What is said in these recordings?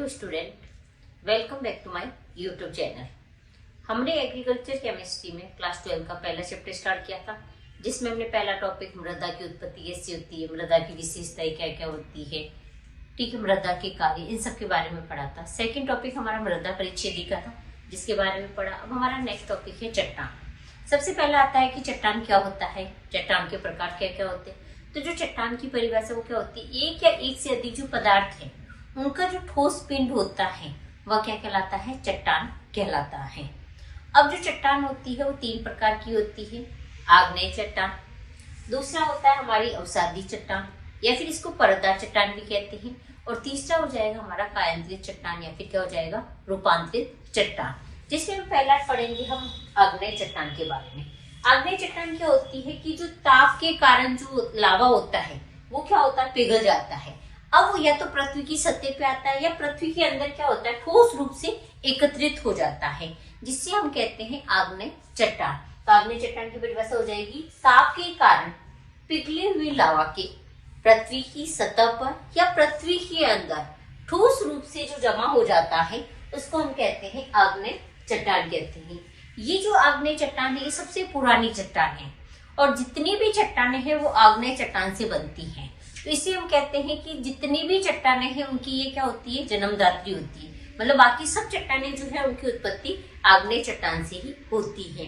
Hello student, welcome back to my YouTube channel. हमने agriculture chemistry में class 12 का पहला चैप्टर स्टार्ट किया था, जिसमें हमने पहला टॉपिक मृदा की उत्पत्ति कैसे होती है, मृदा की विशेषताएं क्या क्या होती है, ठीक है, मृदा के कार्य, इन सब के बारे में पढ़ा था। सेकंड टॉपिक हमारा मृदा परिच्छेदी का था, जिसके बारे में पढ़ा। अब हमारा नेक्स्ट टॉपिक है चट्टान। सबसे पहला आता है कि चट्टान क्या होता है, चट्टान के प्रकार क्या क्या होते हैं। तो जो चट्टान की परिभाषा वो क्या होती है, एक या एक से अधिक जो पदार्थ है उनका जो ठोस पिंड होता है वह क्या कहलाता है, चट्टान कहलाता है। अब जो चट्टान होती है वो तीन प्रकार की होती है। आग्नेय चट्टान, दूसरा होता है हमारी अवसादी चट्टान या फिर इसको परतदार चट्टान भी कहते हैं, और तीसरा हो जाएगा हमारा कायांतरित चट्टान या फिर क्या हो जाएगा, रूपांतरित चट्टान, जिसमें हम पहला पढ़ेंगे हम आग्नेय चट्टान के बारे में। आग्नेय चट्टान क्या होती है कि जो ताप के कारण जो लावा होता है वो क्या होता है, पिघल जाता है। अब वो या तो पृथ्वी की सतह पे आता है या पृथ्वी के अंदर क्या होता है, ठोस रूप से एकत्रित हो जाता है, जिससे हम कहते हैं आग्नेय चट्टान। तो आग्नेय चट्टान की परिभाषा हो जाएगी, ताप के कारण पिघले हुए लावा के पृथ्वी की सतह पर या पृथ्वी के अंदर ठोस रूप से जो जमा हो जाता है उसको हम कहते हैं आग्नेय चट्टान कहते हैं। ये जो आग्नेय चट्टान है ये सबसे पुरानी चट्टान है, और जितनी भी चट्टानें हैं वो आग्नेय चट्टान से बनती हैं। तो इसे हम कहते हैं कि जितनी भी चट्टानें हैं उनकी ये क्या होती है, जन्मदात्री होती है। मतलब बाकी सब चट्टानें जो है उनकी उत्पत्ति आग्नेय चट्टान से ही होती है।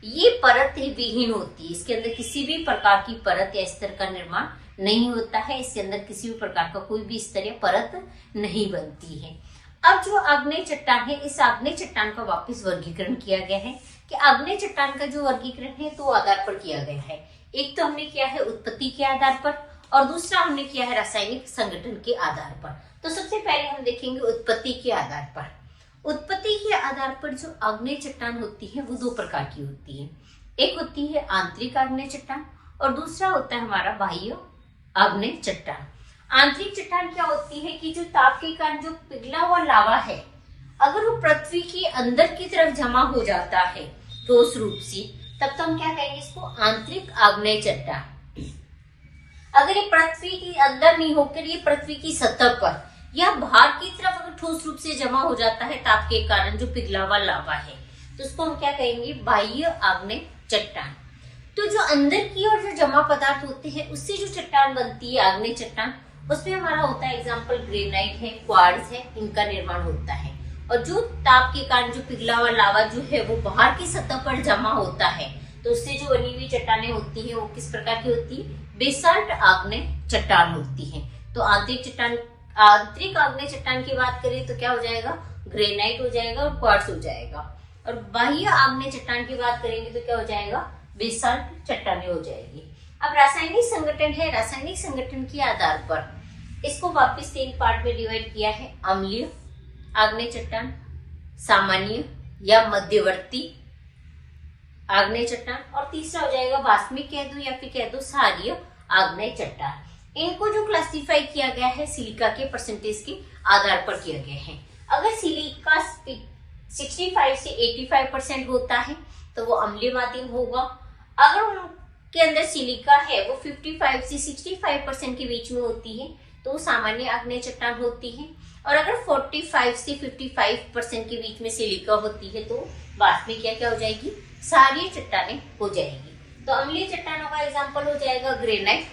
ये परत विहीन होती है, इसके अंदर किसी भी प्रकार की परत या स्तर का निर्माण नहीं होता है, इसके अंदर किसी भी प्रकार का कोई भी स्तर या परत नहीं बनती है। अब जो आग्नेय चट्टान है, इस आग्नेय चट्टान का वापस वर्गीकरण किया गया है कि आग्नेय चट्टान का जो वर्गीकरण है दो आधार पर किया गया है। एक तो हमने किया है उत्पत्ति के आधार पर, और दूसरा हमने किया है रासायनिक संगठन के आधार पर। तो सबसे पहले हम देखेंगे उत्पत्ति के आधार पर। उत्पत्ति के आधार पर जो आग्नेय चट्टान होती है वो दो प्रकार की होती है। एक होती है आंतरिक आग्नेय चट्टान और दूसरा होता है हमारा बाह्य आग्नेय चट्टान। आंतरिक चट्टान क्या होती है कि जो ताप के कारण जो पिघला हुआ लावा है, अगर वो पृथ्वी के अंदर की तरफ जमा हो जाता है ठोस रूप से, तब तो हम क्या कहेंगे इसको, आंतरिक आग्नेय चट्टान। अगर ये पृथ्वी के अंदर नहीं होकर ये पृथ्वी की सतह पर या बाहर की तरफ अगर ठोस रूप से जमा हो जाता है ताप के कारण जो पिघला हुआ लावा है, तो उसको हम क्या कहेंगे, बाह्य आग्नेय चट्टान। तो जो अंदर की और जो जमा पदार्थ होते हैं उससे जो चट्टान बनती है आग्नेय चट्टान, उसमें हमारा होता है एग्जाम्पल ग्रेनाइट है, क्वार्ट्ज है, इनका निर्माण होता है। और जो ताप के कारण जो पिघला हुआ लावा जो है वो बाहर की सतह पर जमा होता है, तो उससे जो बनी हुई चट्टानें होती है वो किस प्रकार की होती है, बेसाल्ट आग्नेय चट्टान होती है। तो आंतरिक आग्नेय चट्टान की बात करें तो क्या हो जाएगा, ग्रेनाइट हो जाएगा और क्वार्ट्ज हो जाएगा। और बाह्य आग्नेय चट्टान की बात करेंगे तो क्या हो जाएगा, बेसाल्ट चट्टानें हो जाएगी। अब रासायनिक संगठन है, रासायनिक संगठन के आधार पर इसको वापस तीन पार्ट में डिवाइड किया है। अम्लीय आग्नेय चट्टान, सामान्य या मध्यवर्ती आग्नेय चट्टान, और तीसरा हो जाएगा वाष्मिक कह दो या फिर कह दो क्षारीय आग्नेय चट्टान। इनको जो क्लासिफाई किया गया है सिलिका के परसेंटेज के आधार पर किया गया है। अगर सिलिका 65 से 85% होता है तो वो अम्लीय माध्यम होगा। अगर उनके अंदर सिलिका है वो 55 से 65% के बीच में होती है तो वो सामान्य आग्नेय चट्टान होती है। और अगर 45 से 55% के बीच में सिलिका होती है तो वाष्मिक क्या हो जाएगी, क्षारीय चट्टानें हो जाएगी। तो अम्लीय चट्टानों का एग्जाम्पल हो जाएगा ग्रेनाइट,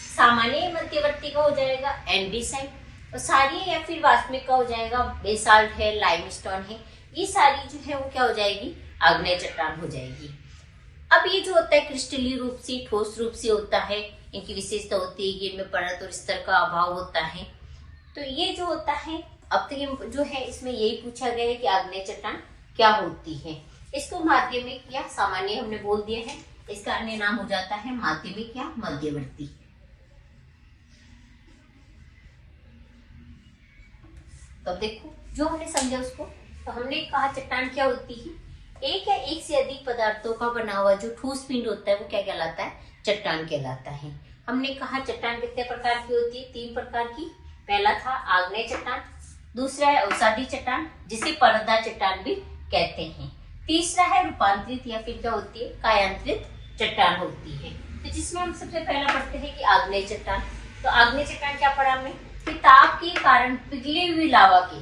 सामान्य मध्यवर्ती का हो जाएगा एंडीसाइट, और क्षारीय या फिर वाष्मिक का हो जाएगा बेसाल्ट है, लाइमस्टोन है। ये सारी जो है वो क्या हो जाएगी, आग्नेय चट्टान हो जाएगी। अब ये जो होता है क्रिस्टलीय रूप से, ठोस रूप से होता है, इनकी विशेषता होती है कि इनमें परत और स्तर का अभाव होता है। तो ये जो होता है, अब तक जो है इसमें यही पूछा गया है कि आग्नेय चट्टान क्या होती है। इसको माध्यमिक या सामान्य हमने बोल दिया है, इसका अन्य नाम हो जाता है माध्यमिक या मध्यवर्ती। तो देखो जो हमने समझा उसको, तो हमने कहा चट्टान क्या होती है, एक या एक से अधिक पदार्थों का बना हुआ जो ठोस पिंड होता है वो क्या कहलाता है, चट्टान कहलाता है। हमने कहा चट्टान कितने प्रकार की होती है, तीन प्रकार की। पहला था आग्नेय चट्टान, दूसरा है अवसादी चट्टान जिसे परतदार चट्टान भी कहते हैं, तीसरा है रूपांतरित या फिर क्या होती है, कायांतरित चट्टान होती है। तो जिसमें हम सबसे पहला पढ़ते हैं कि आग्नेय चट्टान। तो आग्नेय चट्टान क्या पढ़ा हमने, कि ताप के कारण पिघले हुए लावा के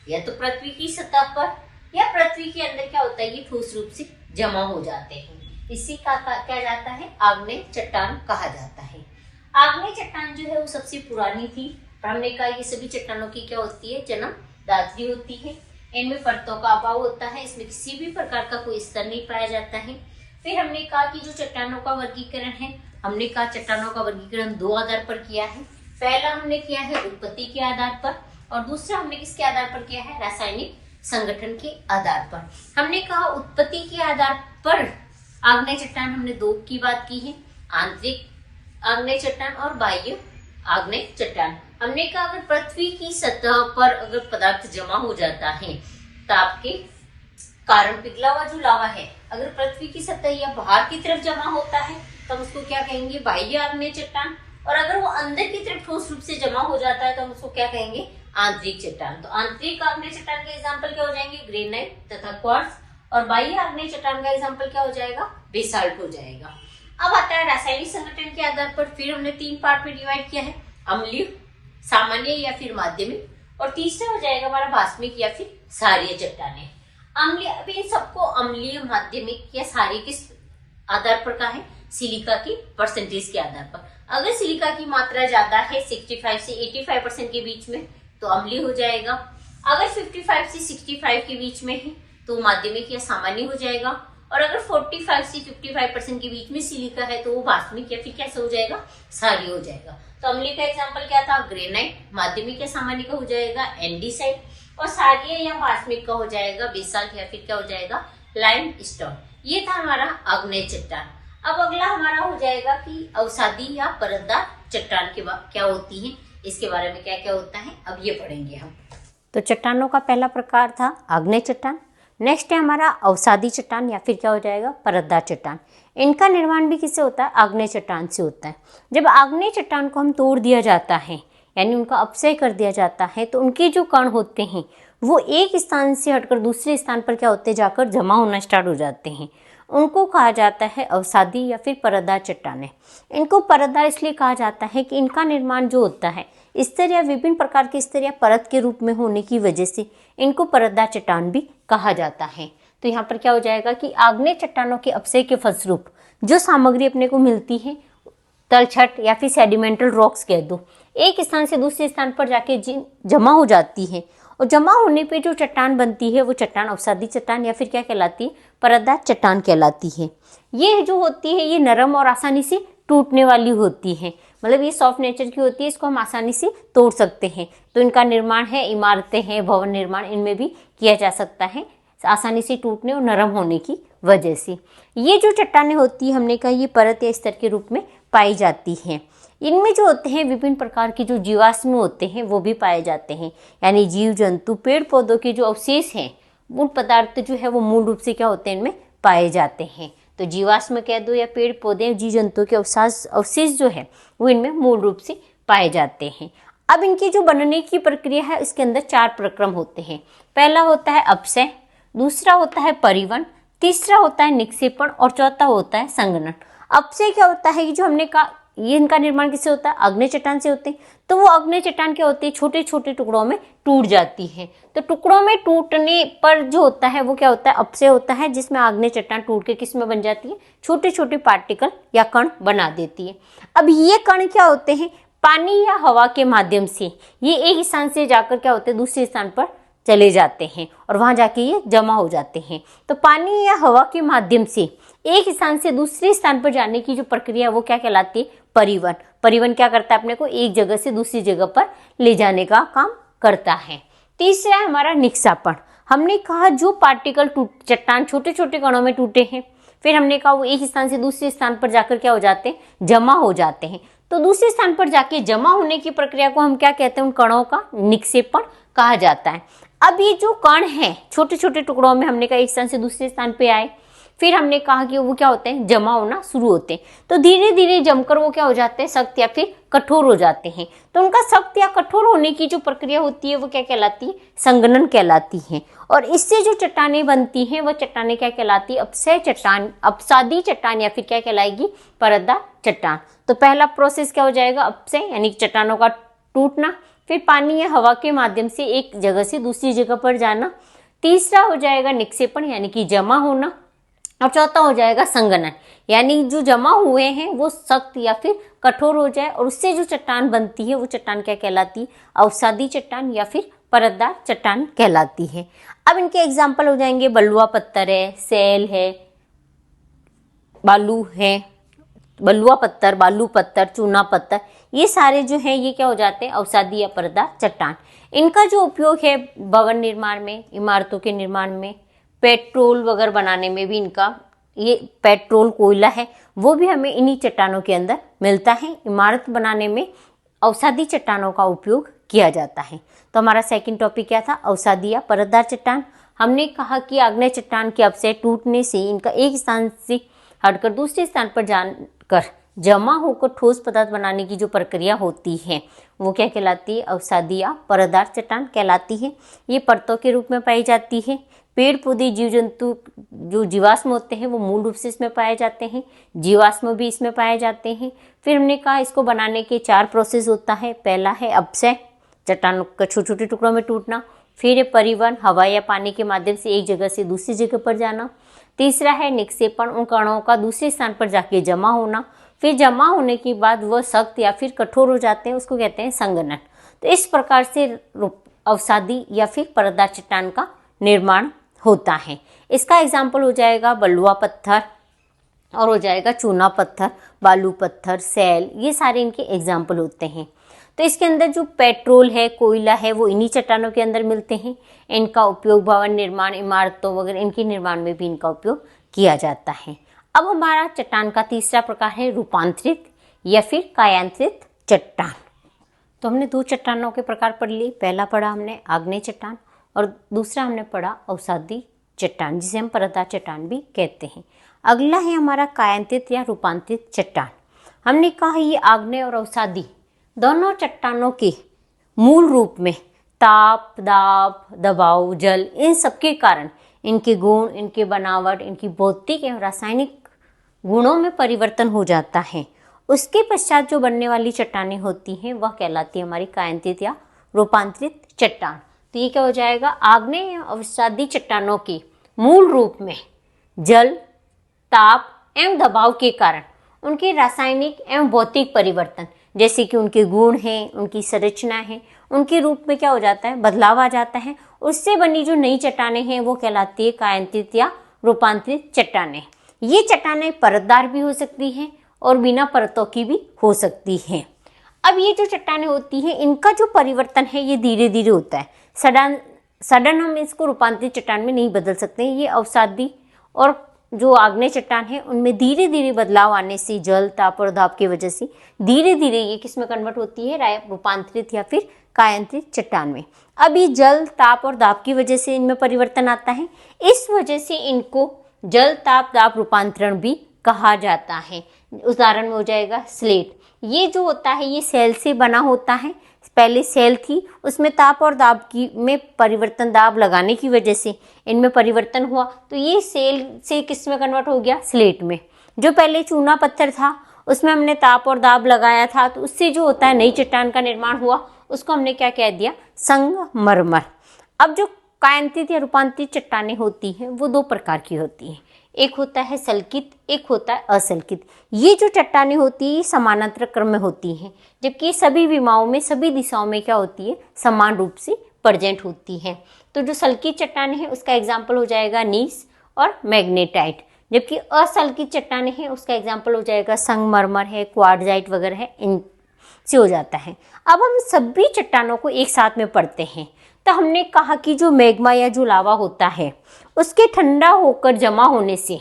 या तो पृथ्वी की सतह पर या पृथ्वी के अंदर क्या होता है, ये ठोस रूप से जमा हो जाते हैं। इसी का क्या जाता है, आग्नेय चट्टान कहा जाता है। आग्नेय चट्टान जो है वो सबसे पुरानी थी, और हमने कहा ये सभी चट्टानों की क्या होती है, जन्मदात्री होती है। इनमें परतों का अभाव होता है, इसमें किसी भी प्रकार का कोई स्तर नहीं पाया जाता है। फिर हमने कहा कि जो चट्टानों का वर्गीकरण है, हमने कहा चट्टानों का वर्गीकरण दो आधार पर किया है। पहला हमने किया है उत्पत्ति के आधार पर, और दूसरा हमने किसके आधार पर किया है, रासायनिक संगठन के आधार पर। हमने कहा उत्पत्ति के आधार पर आग्नेय चट्टान हमने दो की बात की है, आंतरिक आग्नेय चट्टान और बाह्य आग्नेय चट्टान। हमने कहा अगर पृथ्वी की सतह पर अगर पदार्थ जमा हो जाता है ताप के कारण पिघला हुआ जो लावा है, अगर पृथ्वी की सतह या बाहर की तरफ जमा होता है तो हम उसको क्या कहेंगे, बाह्य आग्नेय चट्टान। और अगर वो अंदर की तरफ ठोस रूप से जमा हो जाता है तो हम उसको क्या कहेंगे, आंतरिक चट्टान। तो आंतरिक आग्नेय चट्टान के एग्जाम्पल क्या हो जाएंगे, ग्रेनाइट तथा क्वार्ट्ज, और बाह्य आग्नेय चट्टान का एग्जाम्पल क्या हो जाएगा, बेसाल्ट हो जाएगा। अब आता है रासायनिक संगठन के आधार पर। फिर हमने तीन पार्ट में डिवाइड किया है, अम्लीय, सामान्य या फिर माध्यमिक, और तीसरा हो जाएगा हमारा भास्मिक या फिर क्षारीय चट्टानें। अम्लीय, अब इन सबको अम्लीय, माध्यमिक या क्षारीय किस आधार पर का है, सिलिका की परसेंटेज के आधार पर। अगर सिलिका की मात्रा ज्यादा है 65 से 85% के बीच में तो अम्लीय हो जाएगा। अगर 55 से 65 के बीच में है तो माध्यमिक या सामान्य हो जाएगा। और अगर 45 से 55% के बीच में सिलिका है तो वो भास्मिक या फिर कैसे हो जाएगा, क्षारीय हो जाएगा। तो अम्लीय का एग्जाम्पल क्या था, ग्रेनाइट। माध्यमिक या सामान्य का हो जाएगा एंडीसाइट, और क्षारीय या भास्मिक का हो जाएगा बेसाल्ट या फिर क्या हो जाएगा, लाइमस्टोन। ये था हमारा आग्नेय चट्टान। अब अगला हमारा हो जाएगा कि अवसादी या परतदार चट्टान के क्या होती है, इसके बारे में क्या क्या होता है अब ये पढ़ेंगे हम। तो चट्टानों का पहला प्रकार था आग्नेय चट्टान। नेक्स्ट है हमारा अवसादी चट्टान या फिर क्या हो जाएगा, परतदार चट्टान। इनका निर्माण भी किससे होता है, आग्नेय चट्टान से होता है। जब आग्नेय चट्टान को हम तोड़ दिया जाता है यानी उनका अपक्षय कर दिया जाता है तो उनके जो कण होते हैं वो एक स्थान से हटकर दूसरे स्थान पर क्या होते हैं, जाकर जमा होना स्टार्ट हो जाते हैं। उनको कहा जाता है अवसादी या फिर परतदार चट्टानें। इनको परतदार इसलिए कहा जाता है कि इनका निर्माण जो होता है स्तर या विभिन्न प्रकार के स्तर या परत के रूप में होने की वजह से इनको परतदार चट्टान भी कहा जाता है। तो यहाँ पर क्या हो जाएगा कि आग्नेय चट्टानों के अपक्षय के फलस्वरूप जो सामग्री अपने को मिलती है, तलछट या फिर सेडिमेंटल रॉक्स कह दो, एक स्थान से दूसरे स्थान पर जाके जमा हो जाती है, और जमा होने पे जो चट्टान बनती है वो चट्टान अवसादी चट्टान या फिर क्या कहलाती है, परतदार चट्टान कहलाती है। ये जो होती है ये नरम और आसानी से टूटने वाली होती है, मतलब ये सॉफ्ट नेचर की होती है, इसको हम आसानी से तोड़ सकते हैं। तो इनका निर्माण है, इमारतें हैं, भवन निर्माण इनमें भी किया जा सकता है आसानी से टूटने और नरम होने की वजह से। ये जो चट्टानें होती है हमने कहा ये परत या स्तर के रूप में पाई जाती हैं। इनमें जो होते हैं विभिन्न प्रकार के जो जीवाश्म होते हैं वो भी पाए जाते हैं, यानी जीव जंतु पेड़ पौधों के जो अवशेष हैं वो पदार्थ जो है वो मूल रूप से क्या होते हैं, इनमें पाए जाते हैं। तो जीवाश्म कह दो या पेड़ पौधे जीव जंतु के अवशेष जो है वो इनमें मूल रूप से पाए जाते हैं। अब इनकी जो बनने की प्रक्रिया है इसके अंदर चार प्रक्रम होते हैं। पहला होता है अपक्षय, दूसरा होता है परिवहन, तीसरा होता है निक्षेपण और चौथा होता है संघनन। अपक्षय क्या होता है कि जो हमने कहा ये इनका निर्माण किससे होता है, आग्नेय चट्टान से होते हैं। तो वो आग्नेय चट्टान क्या होती है, छोटे छोटे टुकड़ों में टूट जाती है। तो टुकड़ों में टूटने पर जो होता है वो क्या होता है, अपक्षय होता है, जिसमें आग्नेय चट्टान टूट के किस में बन जाती है, छोटे छोटे पार्टिकल या कण बना देती है। अब ये कण क्या होते हैं, पानी या हवा के माध्यम से ये एक स्थान से जाकर क्या होते हैं, दूसरे स्थान पर चले जाते हैं और वहां जाके ये जमा हो जाते हैं। तो पानी या हवा के माध्यम से एक स्थान से दूसरे स्थान पर जाने की जो प्रक्रिया वो क्या कहलाती है, परिवहन। परिवहन क्या करता है, अपने को एक जगह से दूसरी जगह पर ले जाने का काम करता है। तीसरा है हमारा निक्षेपण। हमने कहा जो पार्टिकल चट्टान छोटे छोटे कणों में टूटे हैं, फिर हमने कहा वो एक स्थान से दूसरे स्थान पर जाकर क्या हो जाते हैं, जमा हो जाते हैं। तो दूसरे स्थान पर जाके जमा होने की प्रक्रिया को हम क्या कहते हैं, उन कणों का निक्षेपण कहा जाता है। अब ये जो कण है छोटे छोटे टुकड़ों में हमने कहा एक स्थान से दूसरे स्थान पे आए, फिर हमने कहा कि वो क्या होते हैं, जमा होना शुरू होते हैं। तो धीरे धीरे जमकर वो क्या हो जाते हैं, सख्त या फिर कठोर हो जाते हैं। तो उनका सख्त या कठोर होने की जो प्रक्रिया होती है वो क्या कहलाती है, संघनन कहलाती है। और इससे जो चट्टानें बनती हैं वो चट्टानें क्या कहलाती है, अपक्षय चट्टान, अपसादी चट्टान या फिर क्या कहलाएगी, परतदार चट्टान। तो पहला प्रोसेस क्या हो जाएगा, अपक्षय यानी चट्टानों का टूटना। फिर पानी या हवा के माध्यम से एक जगह से दूसरी जगह पर जाना। तीसरा हो जाएगा निक्षेपण यानी कि जमा होना। और चौथा हो जाएगा संघनन यानी जो जमा हुए हैं वो सख्त या फिर कठोर हो जाए और उससे जो चट्टान बनती है वो चट्टान क्या कहलाती है? अवसादी चट्टान या फिर परतदार चट्टान कहलाती है। अब इनके एग्जाम्पल हो जाएंगे बलुआ पत्थर है, सैल है, बालू है, बलुआ पत्थर, बालू पत्थर, चूना पत्थर, ये सारे जो हैं ये क्या हो जाते हैं? अवसादी या परतदार चट्टान। इनका जो उपयोग है भवन निर्माण में, इमारतों के निर्माण में, पेट्रोल वगैरह बनाने में भी इनका ये पेट्रोल कोयला है वो भी हमें इन्हीं चट्टानों के अंदर मिलता है। इमारत बनाने में अवसादी चट्टानों का उपयोग किया जाता है। तो हमारा सेकंड टॉपिक क्या था? अवसादी या परतदार चट्टान। हमने कहा कि आग्नेय चट्टान के अपक्षय टूटने से इनका एक स्थान से हटकर दूसरे स्थान पर जाकर जमा होकर ठोस पदार्थ बनाने की जो प्रक्रिया होती है वो क्या कहलाती है? अवसादी या परतदार चट्टान कहलाती है। ये परतों के रूप में पाई जाती है। पेड़ पौधे जीव जंतु जो जीवाश्म होते हैं वो मूल रूप से इसमें पाए जाते हैं, जीवाश्म भी इसमें पाए जाते हैं। फिर हमने कहा इसको बनाने के 4 प्रोसेस होता है। पहला है अपक्षय, चट्टानों का छोटे छोटे टुकड़ों में टूटना। फिर है परिवहन, हवा या पानी के माध्यम से एक जगह से दूसरी जगह पर जाना। तीसरा है निक्षेपण, उन कणों का दूसरे स्थान पर जाके जमा होना। फिर जमा होने के बाद वह सख्त या फिर कठोर हो जाते हैं, उसको कहते हैं संघनन। तो इस प्रकार से अवसादी या फिर परतदार चट्टान का निर्माण होता है। इसका एग्जाम्पल हो जाएगा बलुआ पत्थर और हो जाएगा चूना पत्थर, बालू पत्थर, सैल, ये सारे इनके एग्जाम्पल होते हैं। तो इसके अंदर जो पेट्रोल है, कोयला है, वो इन्हीं चट्टानों के अंदर मिलते हैं। इनका उपयोग भवन निर्माण, इमारतों वगैरह इनके निर्माण में भी इनका उपयोग किया जाता है। अब हमारा चट्टान का तीसरा प्रकार है रूपांतरित या फिर कायांतरित चट्टान। तो हमने 2 चट्टानों के प्रकार पढ़ लिए। पहला पढ़ा हमने आग्नेय चट्टान और दूसरा हमने पढ़ा अवसादी चट्टान जिसे हम परतदार चट्टान भी कहते हैं। अगला है हमारा कायांतरित या रूपांतरित चट्टान। हमने कहा ये आग्नेय और अवसादी दोनों चट्टानों के मूल रूप में ताप, दाब, दबाव, जल इन सबके कारण इनके गुण, इनके बनावट, इनकी भौतिक एवं रासायनिक गुणों में परिवर्तन हो जाता है। उसके पश्चात जो बनने वाली चट्टानें होती हैं वह कहलाती है हमारी कायांतरित या रूपांतरित चट्टान। तो ये क्या हो जाएगा? आग्नेय या अवसादी चट्टानों के मूल रूप में जल, ताप एवं दबाव के कारण उनके रासायनिक एवं भौतिक परिवर्तन जैसे कि उनके गुण हैं, उनकी संरचना है, उनके रूप में क्या हो जाता है? बदलाव आ जाता है। उससे बनी जो नई चट्टानें हैं वो कहलाती है कायांतरित या रूपांतरित चट्टानें। ये चट्टानें परतदार भी हो सकती हैं और बिना परतों की भी हो सकती हैं। अब ये जो चट्टानें होती हैं इनका जो परिवर्तन है ये धीरे धीरे होता है। सडन हम इसको रूपांतरित चट्टान में नहीं बदल सकते। ये अवसादी और जो आग्नेय चट्टान है उनमें धीरे धीरे बदलाव आने से जल, ताप और दाब की वजह से धीरे धीरे ये किस में कन्वर्ट होती है? रूपांतरित या फिर कायांतरित चट्टान में। अब ये जल, ताप और दाब की वजह से इनमें परिवर्तन आता है। इस वजह से इनको जल, ताप, दाब रूपांतरण भी कहा जाता है। उदाहरण में हो जाएगा स्लेट। ये जो होता है ये सेल से बना होता है। पहले सेल थी, उसमें ताप और दाब की में परिवर्तन, दाब लगाने की वजह से इनमें परिवर्तन हुआ तो ये सेल से किस में कन्वर्ट हो गया? स्लेट में। जो पहले चूना पत्थर था उसमें हमने ताप और दाब लगाया था तो उससे जो होता है नई चट्टान का निर्माण हुआ, उसको हमने क्या कह दिया? संगमरमर। अब जो कायांतरित या रूपांतरित चट्टानें होती हैं वो 2 प्रकार की होती हैं। एक होता है सल्कित, एक होता है असल्कित। ये जो चट्टानें होती है समानांतर क्रम में होती हैं, जबकि सभी विमाओं में, सभी दिशाओं में क्या होती है? समान रूप से प्रेजेंट होती हैं। तो जो सल्कित चट्टानें हैं उसका एग्जाम्पल हो जाएगा नीस और मैग्नेटाइट, जबकि असल्कित चट्टानें हैं उसका एग्जाम्पल हो जाएगा संगमरमर है, क्वार्टजाइट वगैरह है, इनसे हो जाता है। अब हम सभी चट्टानों को एक साथ में पढ़ते हैं। तो हमने कहा कि जो मैग्मा या जो लावा होता है उसके ठंडा होकर जमा होने से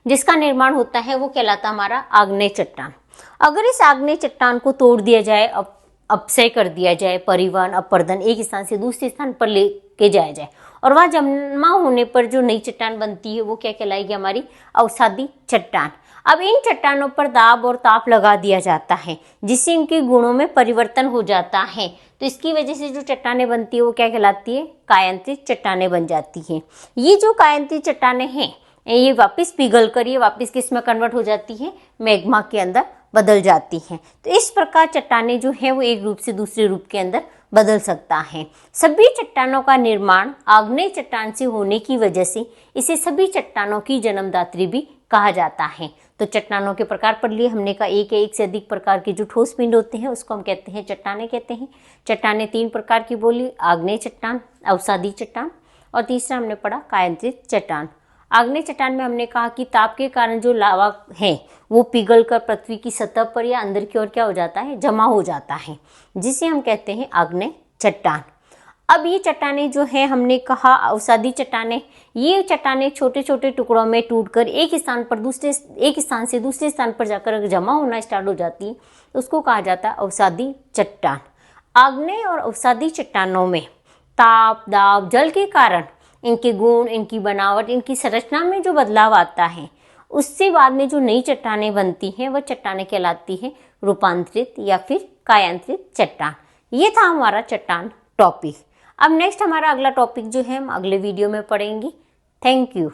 जिसका निर्माण होता है वो कहलाता हमारा आग्नेय चट्टान। अगर इस आग्नेय चट्टान को तोड़ दिया जाए, अपक्षय कर दिया जाए, परिवहन, अपरदन एक स्थान से दूसरे स्थान पर लेके जाया जाए और वहाँ जमा होने पर जो नई चट्टान बनती है वो क्या कहलाएगी? हमारी अवसादी चट्टान। अब इन चट्टानों पर दाब और ताप लगा दिया जाता है जिससे इनके गुणों में परिवर्तन हो जाता है। तो इसकी वजह से जो चट्टानें बनती है वो क्या कहलाती है? कायांतरित चट्टानें बन जाती हैं। ये जो कायांतरित चट्टानें हैं ये वापस पिघल कर ये वापस किस में कन्वर्ट हो जाती है? मैग्मा के अंदर बदल जाती हैं। तो इस प्रकार चट्टानें जो हैं वो एक रूप से दूसरे रूप के अंदर बदल सकता है। सभी चट्टानों का निर्माण आग्नेय चट्टान से होने की वजह से इसे सभी चट्टानों की जन्मदात्री भी कहा जाता है। तो चट्टानों के प्रकार पढ़ लिए हमने, का एक या एक से अधिक प्रकार के जो ठोस पिंड होते हैं उसको हम कहते हैं चट्टानें कहते हैं। चट्टानें 3 प्रकार की बोली, आग्नेय चट्टान, अवसादी चट्टान और तीसरा हमने पढ़ा कायांतरित चट्टान। आग्नेय चट्टान में हमने कहा कि ताप के कारण जो लावा है वो पिघलकर पृथ्वी की सतह पर या अंदर की ओर क्या हो जाता है, जमा हो जाता है, जिसे हम कहते हैं आग्नेय चट्टान। अब ये चट्टानें जो है हमने कहा अवसादी चट्टानें, ये चट्टानें छोटे छोटे टुकड़ों में टूटकर एक स्थान से दूसरे स्थान पर जाकर अगर जमा होना स्टार्ट हो जाती है तो उसको कहा जाता है अवसादी चट्टान। आग्नेय और अवसादी चट्टानों में ताप, दाब, जल के कारण इनके गुण, इनकी बनावट, इनकी संरचना में जो बदलाव आता है उससे बाद में जो नई चट्टानें बनती हैं वह चट्टानें कहलाती हैं रूपांतरित या फिर कायांतरित चट्टान। ये था हमारा चट्टान टॉपिक। अब नेक्स्ट हमारा अगला टॉपिक जो है हम अगले वीडियो में पढ़ेंगे। Thank you.